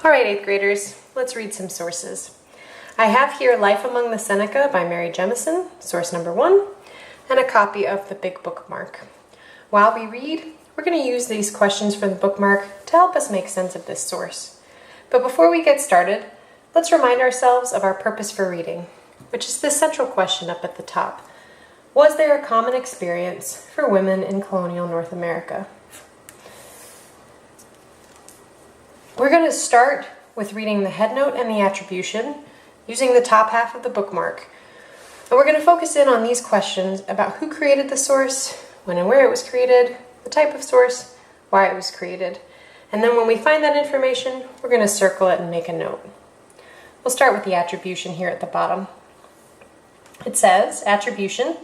All right, 8th graders, let's read some sources. I have here Life Among the Seneca by Mary Jemison, source number 1, and a copy of the big bookmark. While we read, we're going to use these questions from the bookmark to help us make sense of this source. But before we get started, let's remind ourselves of our purpose for reading, which is the central question up at the top. Was there a common experience for women in colonial North America? We're going to start with reading the headnote and the attribution using the top half of the bookmark. And we're going to focus in on these questions about who created the source, when and where it was created, the type of source, why it was created. And then when we find that information, we're going to circle it and make a note. We'll start with the attribution here at the bottom. It says, Attribution,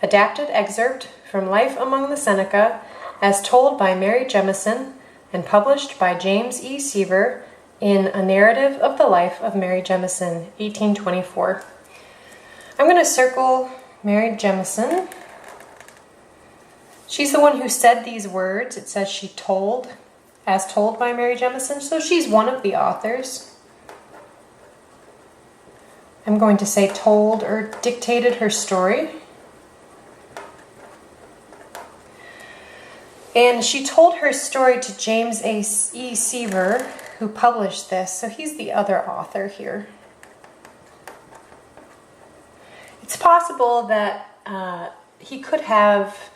adapted excerpt from Life Among the Seneca as told by Mary Jemison and published by James E. Seaver in A Narrative of the Life of Mary Jemison, 1824. I'm going to circle Mary Jemison. She's the one who said these words. It says she told, as told by Mary Jemison, so she's one of the authors. I'm going to say told or dictated her story. And she told her story to James E. Seaver, who published this, so he's the other author here. It's possible that he could have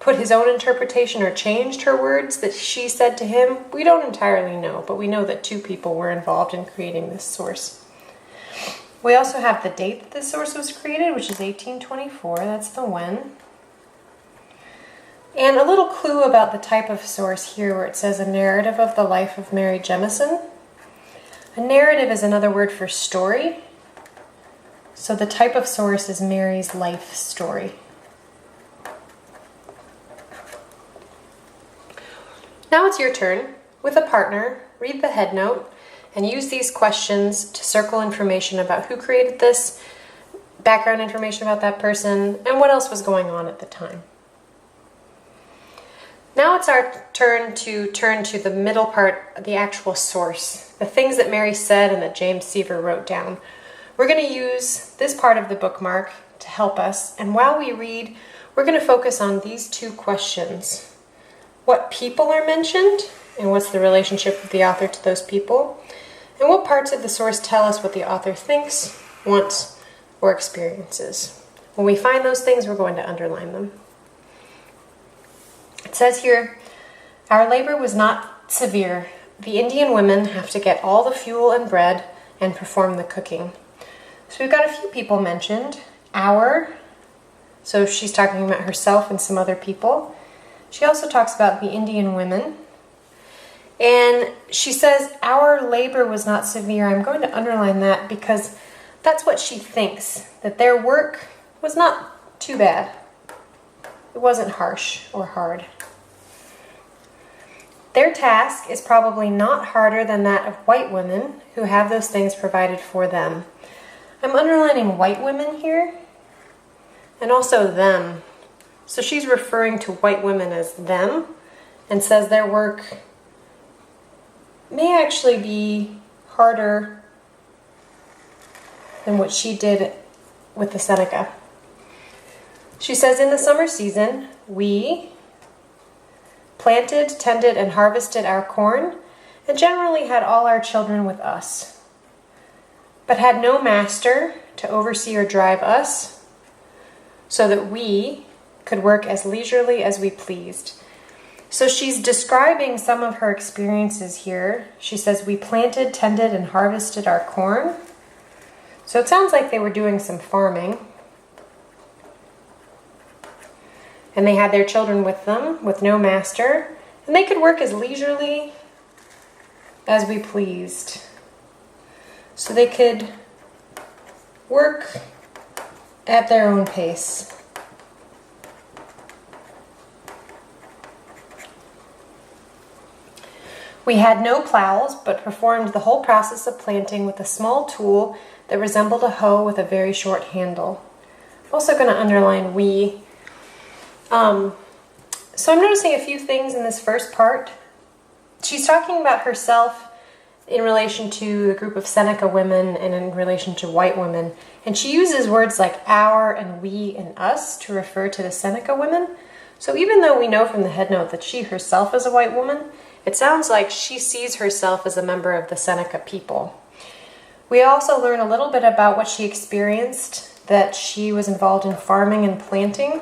put his own interpretation or changed her words that she said to him. We don't entirely know, but we know that two people were involved in creating this source. We also have the date that this source was created, which is 1824. That's the when. And a little clue about the type of source here where it says a narrative of the life of Mary Jemison. A narrative is another word for story. So the type of source is Mary's life story. Now it's your turn. With a partner, read the headnote and use these questions to circle information about who created this, background information about that person, and what else was going on at the time. Now it's our turn to the middle part, the actual source, the things that Mary said and that James Seaver wrote down. We're going to use this part of the bookmark to help us, and while we read, we're going to focus on these two questions. What people are mentioned, and what's the relationship of the author to those people, and what parts of the source tell us what the author thinks, wants, or experiences. When we find those things, we're going to underline them. It says here, our labor was not severe. The Indian women have to get all the fuel and bread and perform the cooking. So we've got a few people mentioned. Our, so she's talking about herself and some other people. She also talks about the Indian women. And she says, our labor was not severe. I'm going to underline that because that's what she thinks, that their work was not too bad. It wasn't harsh or hard. Their task is probably not harder than that of white women who have those things provided for them. I'm underlining white women here and also them. So she's referring to white women as them and says their work may actually be harder than what she did with the Seneca. She says, in the summer season, we planted, tended, and harvested our corn, and generally had all our children with us, but had no master to oversee or drive us, so that we could work as leisurely as we pleased. So she's describing some of her experiences here. She says, we planted, tended, and harvested our corn. So it sounds like they were doing some farming. And they had their children with them, with no master, and they could work as leisurely as we pleased. So they could work at their own pace. We had no plows, but performed the whole process of planting with a small tool that resembled a hoe with a very short handle. I'm also going to underline we. So I'm noticing a few things in this first part. She's talking about herself in relation to the group of Seneca women and in relation to white women. And she uses words like our and we and us to refer to the Seneca women. So even though we know from the headnote that she herself is a white woman, it sounds like she sees herself as a member of the Seneca people. We also learn a little bit about what she experienced, that she was involved in farming and planting.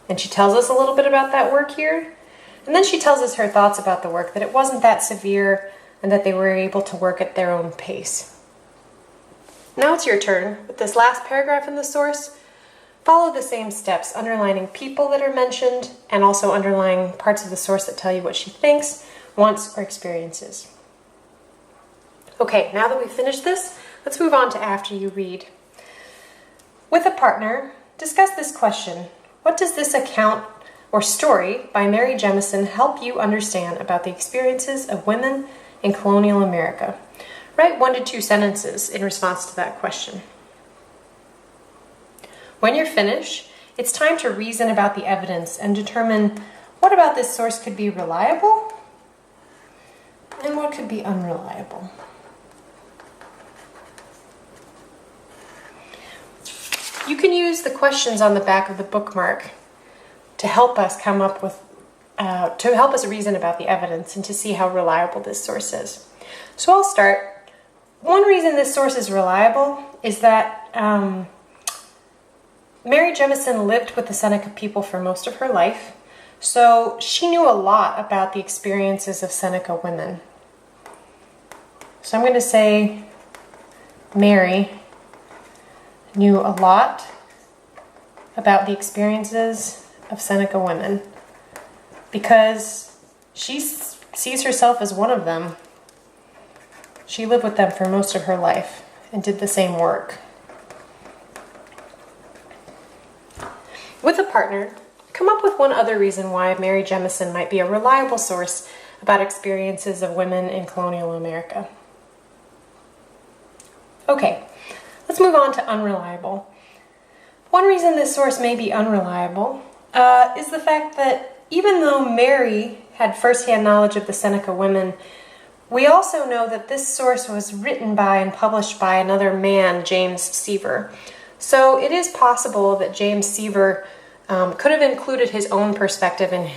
And she tells us a little bit about that work here. And then she tells us her thoughts about the work, that it wasn't that severe and that they were able to work at their own pace. Now it's your turn. With this last paragraph in the source, follow the same steps, underlining people that are mentioned and also underlining parts of the source that tell you what she thinks, wants, or experiences. Okay, now that we've finished this, let's move on to after you read. With a partner, discuss this question. What does this account or story by Mary Jemison help you understand about the experiences of women in colonial America? Write 1 to 2 sentences in response to that question. When you're finished, it's time to reason about the evidence and determine what about this source could be reliable and what could be unreliable. You can use the questions on the back of the bookmark to help us come up with, to help us reason about the evidence and to see how reliable this source is. So I'll start. One reason this source is reliable is that Mary Jemison lived with the Seneca people for most of her life, so she knew a lot about the experiences of Seneca women. So I'm going to say Mary knew a lot about the experiences of Seneca women because she sees herself as one of them. She lived with them for most of her life and did the same work. With a partner, come up with one other reason why Mary Jemison might be a reliable source about experiences of women in colonial America. Okay. Let's move on to unreliable. One reason this source may be unreliable is the fact that even though Mary had firsthand knowledge of the Seneca women, we also know that this source was written by and published by another man, James Seaver. So it is possible that James Seaver could have included his own perspective in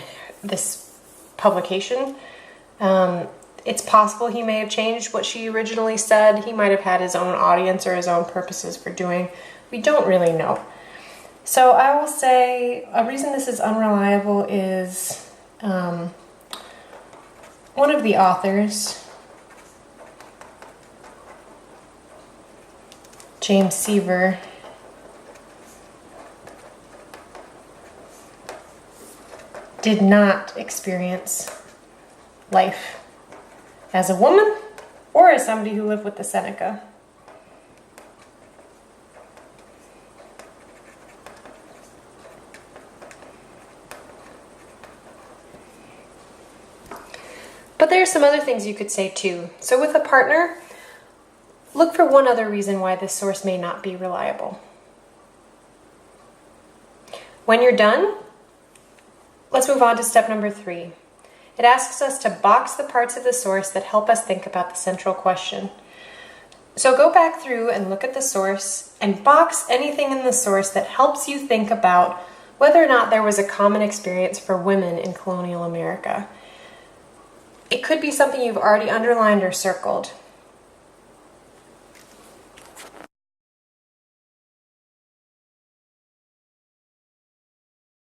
this publication. It's possible he may have changed what she originally said. He might have had his own audience or his own purposes for doing. We don't really know. So I will say a reason this is unreliable is one of the authors, James Seaver, did not experience life as a woman or as somebody who lived with the Seneca. But there are some other things you could say too. So with a partner, look for one other reason why this source may not be reliable. When you're done, let's move on to step number 3. It asks us to box the parts of the source that help us think about the central question. So go back through and look at the source and box anything in the source that helps you think about whether or not there was a common experience for women in colonial America. It could be something you've already underlined or circled.